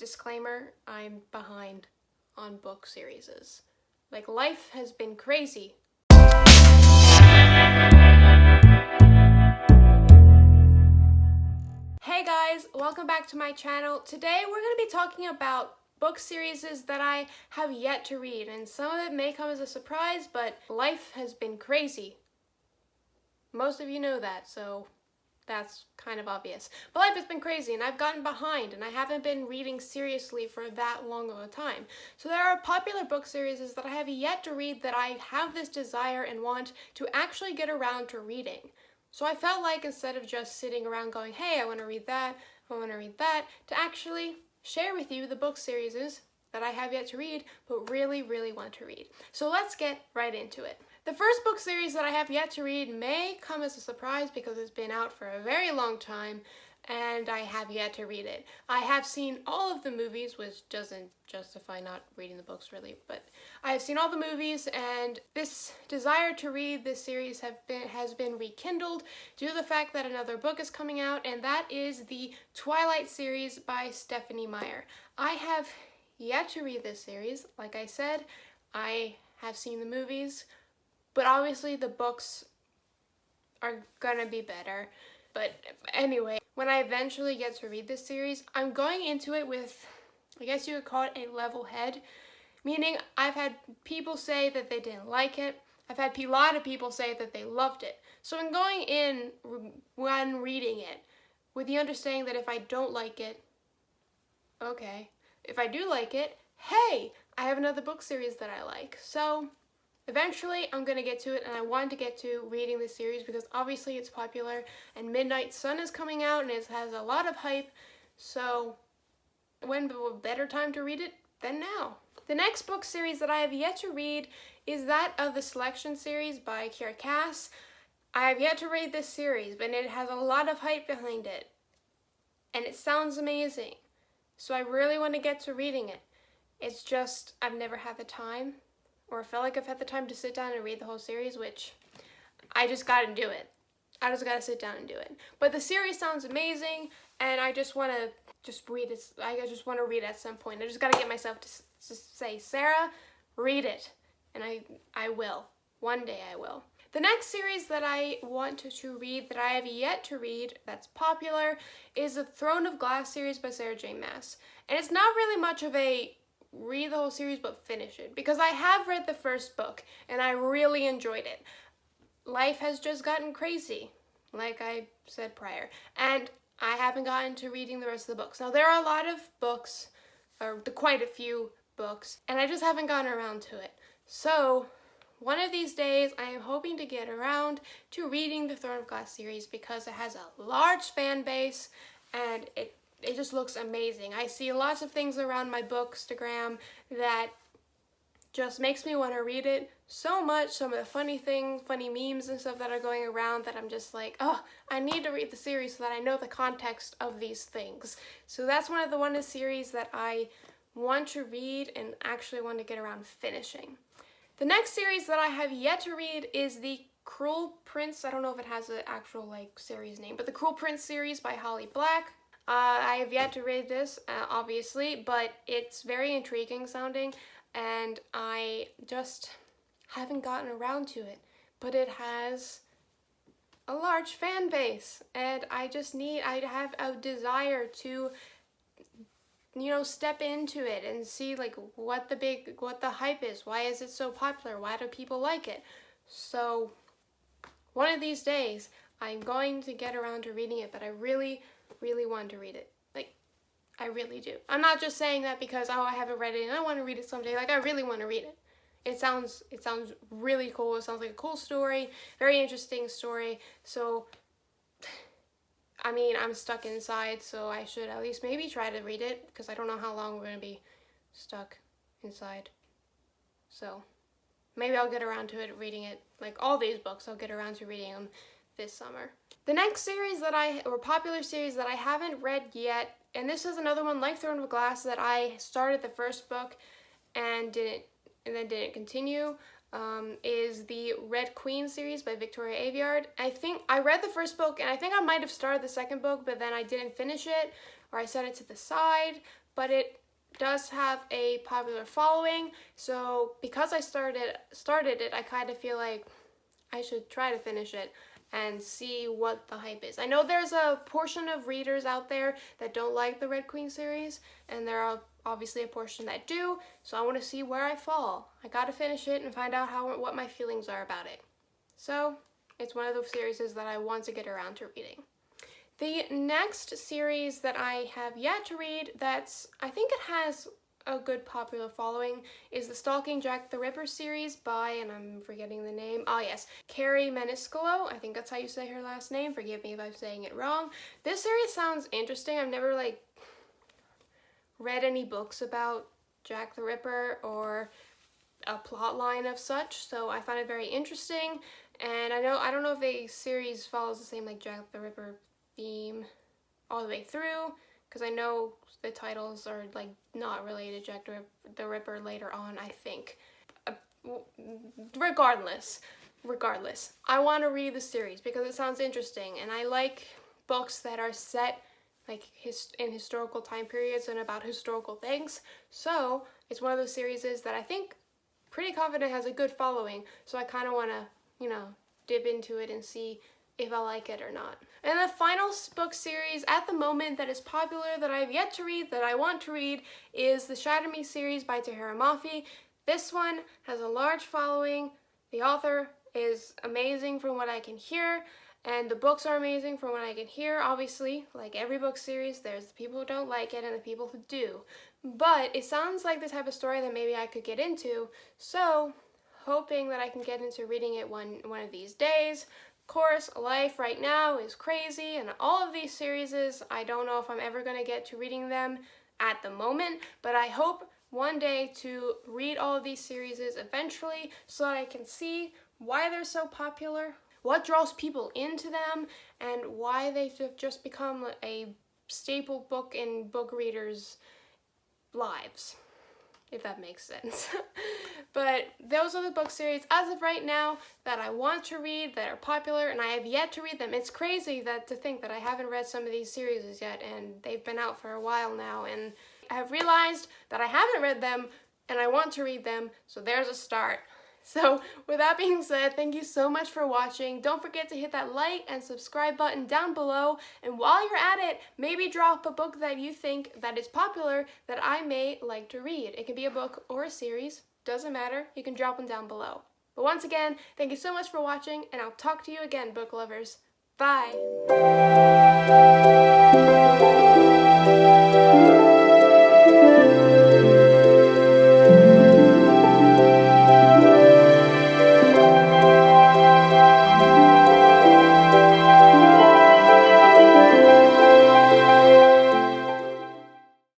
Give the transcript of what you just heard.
Disclaimer, I'm behind on book series. Like, life has been crazy. Hey guys, welcome back to my channel. Today we're going to be talking about book series that I have yet to read, and some of it may come as a surprise, but life has been crazy. Most of you know that, so that's kind of obvious. But life has been crazy, and I've gotten behind, and I haven't been reading seriously for that long of a time. So there are popular book series that I have yet to read that I have this desire and want to actually get around to reading. So I felt like instead of just sitting around going, hey, I want to read that, I want to read that, to actually share with you the book series that I have yet to read, but really, really want to read. So let's get right into it. The first book series that I have yet to read may come as a surprise because it's been out for a very long time and I have yet to read it. I have seen all of the movies, which doesn't justify not reading the books really, but I have seen all the movies, and this desire to read this series has been rekindled due to the fact that another book is coming out, and that is the Twilight series by Stephenie Meyer. I have yet to read this series. Like I said, I have seen the movies, but obviously the books are gonna be better. But anyway, when I eventually get to read this series, I'm going into it with, I guess you would call it a level head, meaning I've had people say that they didn't like it. I've had a lot of people say that they loved it. So I'm going in when reading it with the understanding that if I don't like it, okay. If I do like it, hey, I have another book series that I like. So eventually, I'm going to get to it, and I want to get to reading this series because obviously it's popular, and Midnight Sun is coming out, and it has a lot of hype, so when better time to read it than now? The next book series that I have yet to read is that of the Selection series by Kiera. I have yet to read this series, but it has a lot of hype behind it, and it sounds amazing, so I really want to get to reading it. It's just, I've never had the time, or I felt like I've had the time to sit down and read the whole series, which I just gotta do it. I just gotta sit down and do it. But the series sounds amazing, and I just want to read it. I just want to read it at some point. I just gotta get myself to say, Sarah, read it. And I will. One day I will. The next series that I want to read, that I have yet to read, that's popular, is the Throne of Glass series by Sarah J. Maas. And it's not really much of a read the whole series but finish it, because I have read the first book and I really enjoyed it. Life has just gotten crazy, like I said prior, and I haven't gotten to reading the rest of the books. Now there are a lot of books, or quite a few books, and I just haven't gotten around to it. So one of these days I am hoping to get around to reading the Throne of Glass series because it has a large fan base and it just looks amazing. I see lots of things around my bookstagram that just makes me want to read it so much. Some of the funny memes and stuff that are going around that I'm just like, oh, I need to read the series so that I know the context of these things. So that's one of the series that I want to read and actually want to get around finishing. The next series that I have yet to read is the Cruel Prince. I don't know if it has an actual series name, but the Cruel Prince series by Holly Black. I have yet to read this, obviously, but it's very intriguing sounding, and I just haven't gotten around to it. But it has a large fan base, and I have a desire to, step into it and see what the hype is. Why is it so popular? Why do people like it? So one of these days, I'm going to get around to reading it, but I really want to read it. I really do. I'm not just saying that because, oh, I haven't read it and I want to read it someday. I really want to read it. It sounds really cool. It sounds like a cool story, very interesting story. So, I mean, I'm stuck inside, so I should at least maybe try to read it because I don't know how long we're going to be stuck inside. So, maybe I'll get around to it, reading it. Like all these books, I'll get around to reading them this summer. The next series popular series that I haven't read yet, and this is another one like Throne of Glass that I started the first book and then didn't continue, is the Red Queen series by Victoria Aveyard. I think I read the first book and I think I might have started the second book, but then I didn't finish it, or I set it to the side. but it does have a popular following. So because I started it, I kind of feel like I should try to finish it and see what the hype is. I know there's a portion of readers out there that don't like the Red Queen series, and there are obviously a portion that do, so I want to see where I fall. I gotta finish it and find out what my feelings are about it. So it's one of those series that I want to get around to reading. The next series that I have yet to read I think it has a good popular following is the Stalking Jack the Ripper series by, and I'm forgetting the name, Kerri Maniscalco. I think that's how you say her last name. Forgive me if I'm saying it wrong. This series sounds interesting. I've never read any books about Jack the Ripper or a plot line of such, so I find it very interesting. And I don't know if the series follows the same Jack the Ripper theme all the way through, because I know the titles are not related to Jack the Ripper later on, I think. Regardless, I want to read the series because it sounds interesting, and I like books that are set in historical time periods and about historical things. So it's one of those series that I think pretty confident has a good following, so I kind of want to, dip into it and see if I like it or not. And the final book series at the moment that is popular that I have yet to read, that I want to read, is the Shatter series by Tahera Mafi. This one has a large following. The author is amazing from what I can hear, and the books are amazing from what I can hear. Obviously, like every book series, there's the people who don't like it and the people who do. But it sounds like the type of story that maybe I could get into, so hoping that I can get into reading it one of these days. Of course, life right now is crazy, and all of these series, I don't know if I'm ever going to get to reading them at the moment, but I hope one day to read all of these series eventually so that I can see why they're so popular, what draws people into them, and why they've just become a staple book in book readers' lives, if that makes sense. But those are the book series as of right now that I want to read, that are popular, and I have yet to read them. It's crazy to think that I haven't read some of these series yet, and they've been out for a while now, and I have realized that I haven't read them, and I want to read them, so there's a start. So with that being said, thank you so much for watching. Don't forget to hit that like and subscribe button down below. And while you're at it, maybe drop a book that you think that is popular that I may like to read. It can be a book or a series, doesn't matter. You can drop them down below. But once again, thank you so much for watching, and I'll talk to you again, book lovers. Bye!